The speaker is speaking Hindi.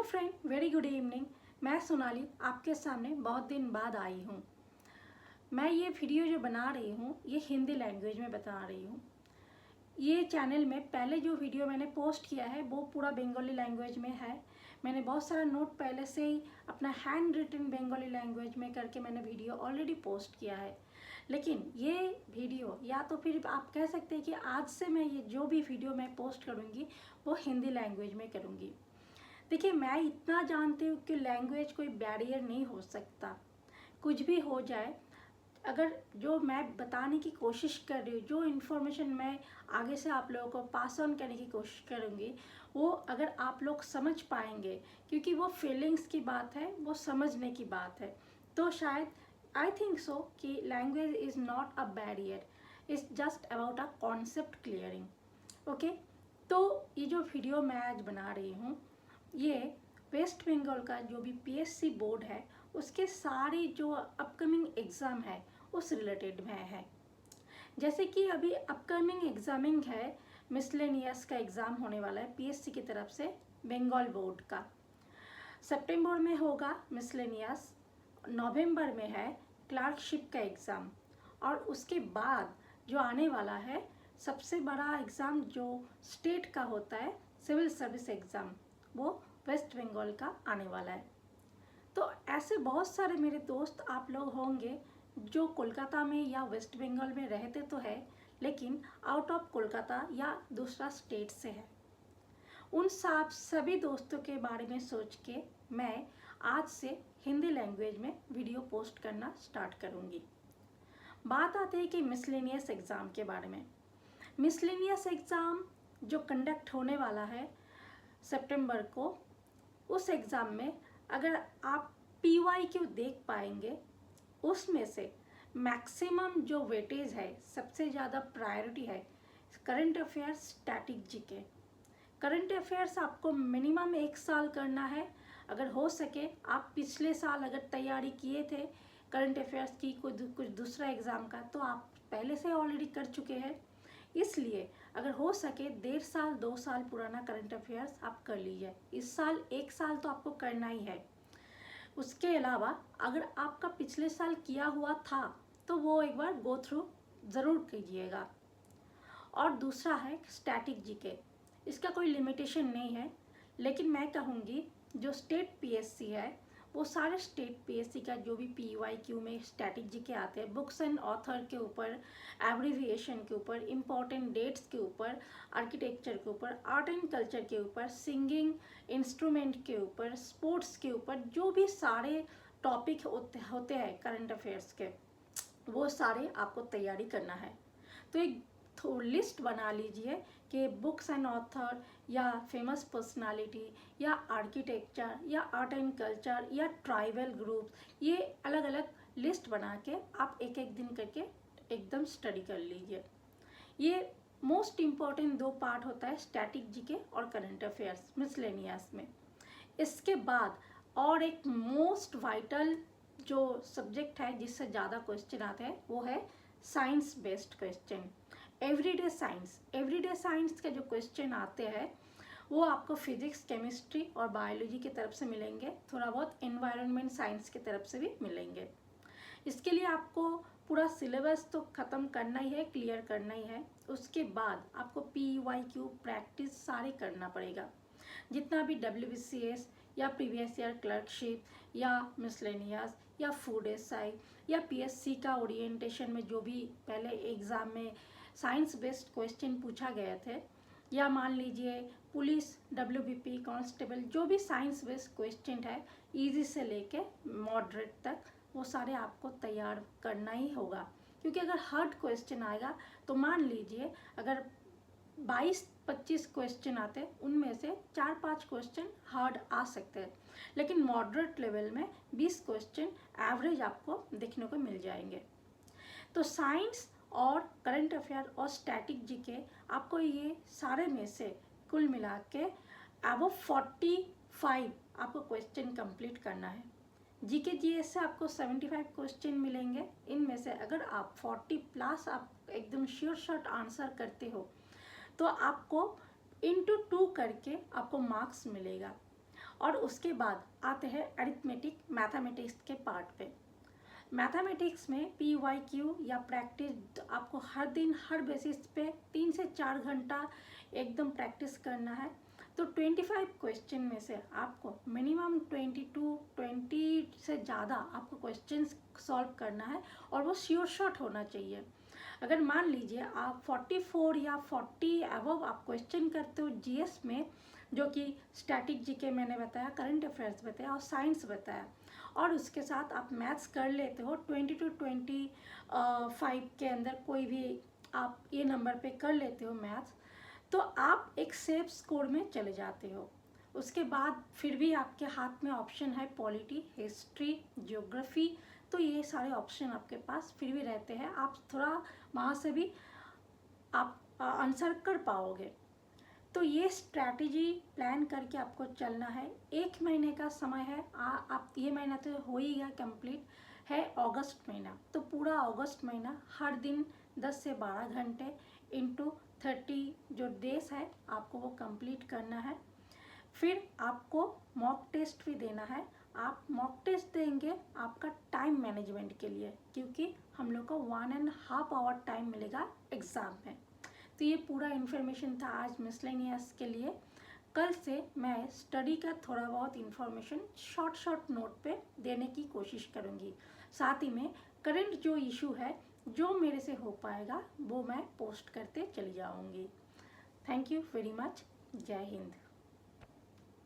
Friend, very good evening. मैं सोनाली आपके सामने बहुत दिन बाद आई हूँ। मैं ये वीडियो जो बना रही हूँ ये हिंदी लैंग्वेज में बता रही हूँ। ये चैनल में पहले जो वीडियो मैंने पोस्ट किया है वो पूरा बंगाली लैंग्वेज में है। मैंने बहुत सारा नोट पहले से ही अपना हैंड रिटन बंगाली लैंग्वेज में करके मैंने वीडियो ऑलरेडी पोस्ट किया है। लेकिन ये वीडियो या तो फिर आप कह सकते हैं कि आज से मैं ये जो भी वीडियो मैं पोस्ट करूँगी वो हिंदी लैंग्वेज में करूँगी। देखिए, मैं इतना जानती हूँ कि लैंग्वेज कोई बैरियर नहीं हो सकता। कुछ भी हो जाए, अगर जो मैं बताने की कोशिश कर रही हूँ, जो इन्फॉर्मेशन मैं आगे से आप लोगों को पास ऑन करने की कोशिश करूँगी, वो अगर आप लोग समझ पाएंगे, क्योंकि वो फीलिंग्स की बात है, वो समझने की बात है, तो शायद आई थिंक सो कि language is not a barrier, it's just about a concept clearing. Okay, तो ये जो वीडियो मैं आज बना रही हूँ ये वेस्ट बंगाल का जो भी पीएससी बोर्ड है उसके सारे जो अपकमिंग एग्ज़ाम है उस रिलेटेड में है। जैसे कि अभी अपकमिंग एग्जामिंग है, मिसलेनियस का एग्ज़ाम होने वाला है पीएससी की तरफ से बंगाल बोर्ड का। सितंबर में होगा मिसलेनियस, नवंबर में है क्लार्कशिप का एग्ज़ाम, और उसके बाद जो आने वाला है सबसे बड़ा एग्ज़ाम जो स्टेट का होता है सिविल सर्विस एग्ज़ाम, वो वेस्ट बंगाल का आने वाला है। तो ऐसे बहुत सारे मेरे दोस्त आप लोग होंगे जो कोलकाता में या वेस्ट बंगाल में रहते तो है, लेकिन आउट ऑफ कोलकाता या दूसरा स्टेट से है। उन सभी दोस्तों के बारे में सोच के मैं आज से हिंदी लैंग्वेज में वीडियो पोस्ट करना स्टार्ट करूँगी। बात आती है कि मिसलेनियस एग्ज़ाम के बारे में। मिसलेनियस एग्ज़ाम जो कंडक्ट होने वाला है सितंबर को, उस एग्ज़ाम में अगर आप PYQ देख पाएंगे, उसमें से मैक्सिमम जो वेटेज है, सबसे ज़्यादा प्रायोरिटी है current affairs, static GK. Current affairs आपको मिनिमम 1 साल करना है। अगर हो सके आप पिछले साल अगर तैयारी किए थे करंट अफेयर्स की कुछ दूसरा एग्ज़ाम का, तो आप पहले से ऑलरेडी कर चुके हैं। इसलिए अगर हो सके 1.5 साल 2 साल पुराना करंट अफेयर्स आप कर लीजिए। इस साल 1 साल तो आपको करना ही है। उसके अलावा अगर आपका पिछले साल किया हुआ था तो वो एक बार गो थ्रू ज़रूर कीजिएगा। और दूसरा है स्टैटिक जीके। इसका कोई लिमिटेशन नहीं है, लेकिन मैं कहूँगी जो स्टेट पीएससी है वो सारे स्टेट पीएससी का जो भी PYQ में स्टैटिक जीके आते हैं, बुक्स एंड ऑथर के ऊपर, एब्रीविएशन के ऊपर, इम्पॉर्टेंट डेट्स के ऊपर, आर्किटेक्चर के ऊपर, आर्ट एंड कल्चर के ऊपर, सिंगिंग इंस्ट्रूमेंट के ऊपर, स्पोर्ट्स के ऊपर, जो भी सारे टॉपिक होते हैं करंट अफेयर्स के, वो सारे आपको तैयारी करना है। तो एक लिस्ट बना लीजिए कि बुक्स एंड ऑथर या फेमस पर्सनालिटी या आर्किटेक्चर या आर्ट एंड कल्चर या ट्राइबल ग्रुप्स, ये अलग अलग लिस्ट बना के आप एक एक दिन करके एकदम स्टडी कर लीजिए। ये मोस्ट इम्पॉर्टेंट 2 पार्ट होता है स्टैटिक जीके और करंट अफेयर्स मिसलेनियस में। इसके बाद और एक मोस्ट वाइटल जो सब्जेक्ट है जिससे ज़्यादा क्वेश्चन आते हैं वो है science based question, everyday science. Everyday science के जो क्वेश्चन आते हैं वो आपको फिजिक्स, केमिस्ट्री और बायोलॉजी की तरफ से मिलेंगे, थोड़ा बहुत एनवायरनमेंट साइंस की तरफ से भी मिलेंगे। इसके लिए आपको पूरा सिलेबस तो ख़त्म करना ही है, क्लियर करना ही है। उसके बाद आपको PYQ प्रैक्टिस सारे करना पड़ेगा। जितना भी WBCS या प्रीवियस ईयर क्लर्कशिप या मिसलेनियस या फूड एसआई या PSC का ओरिएंटेशन में जो भी पहले एग्ज़ाम में साइंस बेस्ड क्वेश्चन पूछा गए थे, या मान लीजिए पुलिस, WBP, कांस्टेबल, जो भी साइंस बेस्ड क्वेश्चन है इजी से लेके मॉडरेट तक, वो सारे आपको तैयार करना ही होगा। क्योंकि अगर हार्ड क्वेश्चन आएगा तो मान लीजिए अगर 22-25 क्वेश्चन आते हैं, उनमें से 4-5 क्वेश्चन हार्ड आ सकते हैं, लेकिन मॉडरेट लेवल में 20 क्वेश्चन एवरेज आपको देखने को मिल जाएंगे। तो साइंस और करंट अफेयर और स्टैटिक जीके, आपको ये सारे में से कुल मिला के अबव 45 आपको क्वेश्चन कंप्लीट करना है। जीके जीएस से आपको 75 क्वेश्चन मिलेंगे। इनमें से अगर आप 40+ आप एकदम श्योर शॉट आंसर करते हो तो आपको इंटू 2 करके आपको मार्क्स मिलेगा। और उसके बाद आते हैं अरिथमेटिक मैथमेटिक्स के पार्ट पे। मैथमेटिक्स में PYQ या प्रैक्टिस आपको हर दिन हर बेसिस पे 3 से 4 घंटा एकदम प्रैक्टिस करना है। तो 25 क्वेश्चन में से आपको मिनिमम 20 से ज़्यादा आपको क्वेश्चंस सॉल्व करना है और वो श्योर शॉट होना चाहिए। अगर मान लीजिए आप 44 या 40 अबव आप क्वेश्चन करते हो GS में, जो कि स्टैटिक GK मैंने बताया, करंट अफेयर्स बताया और साइंस बताया, और उसके साथ आप मैथ्स कर लेते हो 20 to 25 के अंदर कोई भी आप ये नंबर पे कर लेते हो मैथ्स, तो आप एक सेफ स्कोर में चले जाते हो। उसके बाद फिर भी आपके हाथ में ऑप्शन है पॉलिटी, हिस्ट्री, ज्योग्राफी, तो ये सारे ऑप्शन आपके पास फिर भी रहते हैं, आप थोड़ा वहाँ से भी आप आंसर कर पाओगे। तो ये स्ट्रैटेजी प्लान करके आपको चलना है। 1 महीने का समय है, आप ये महीना तो हो ही गया कंप्लीट, है अगस्त महीना, तो पूरा अगस्त महीना हर दिन 10 से 12 घंटे इंटू 30 जो डेज है आपको वो कंप्लीट करना है। फिर आपको मॉक टेस्ट भी देना है। आप मॉक टेस्ट देंगे आपका टाइम मैनेजमेंट के लिए, क्योंकि हम लोग को 1.5 आवर टाइम मिलेगा एग्ज़ाम में। तो ये पूरा इन्फॉर्मेशन था आज मिसलेनियस के लिए। कल से मैं स्टडी का थोड़ा बहुत इन्फॉर्मेशन शॉर्ट नोट पे देने की कोशिश करूँगी। साथ ही में करंट जो इशू है जो मेरे से हो पाएगा वो मैं पोस्ट करते चली जाऊँगी। Thank you very much. जय हिंद।